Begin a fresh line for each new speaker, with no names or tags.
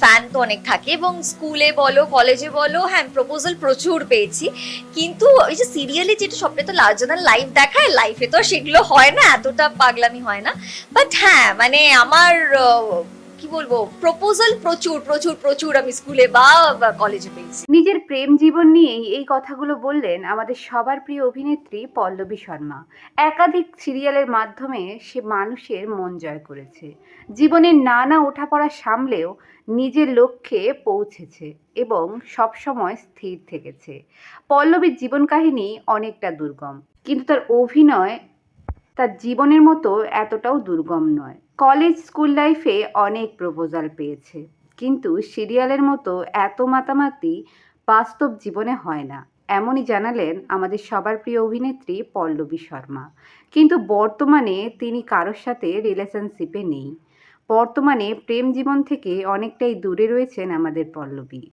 Fan তো অনেক থাকে, এবং স্কুলে বলো কলেজে বলো, হ্যাঁ প্রপোজাল প্রচুর পেয়েছি। কিন্তু ওই যে সিরিয়ালে যেটা সবটা তো লার্জার দ্যান লাইফ দেখায়, লাইফে তো সেগুলো হয় না, এতটা পাগলামি হয় না। বাট হ্যাঁ মানে আমার কি বলবো, প্রপোজাল প্রচুর প্রচুর প্রচুর আমি স্কুলে বা কলেজে পেয়েছি।
নিজের প্রেম জীবন নিয়েই এই কথাগুলো বললেন আমাদের সবার প্রিয় অভিনেত্রী পল্লবী শর্মা। একাধিক সিরিয়ালের মাধ্যমে সে মানুষের মন জয় করেছে, জীবনের নানা ওঠাপড়া সামলেও নিজের লক্ষ্যে পৌঁছেছে এবং সবসময় স্থির থেকেছে। পল্লবীর জীবন কাহিনী অনেকটা দুর্গম, কিন্তু তার অভিনয় তার জীবনের মতো এতটাও দুর্গম নয়। কলেজ স্কুল লাইফে অনেক প্রপোজাল পেয়েছে, কিন্তু সিরিয়ালের মতো এত মাতামাতি বাস্তব জীবনে হয় না, এমনই জানালেন আমাদের সবার প্রিয় অভিনেত্রী পল্লবী শর্মা। কিন্তু বর্তমানে তিনি কারোর সাথে রিলেশনশিপে নেই। বর্তমানে প্রেম জীবন থেকে অনেকটাই দূরে রয়েছেন আমাদের পল্লবী।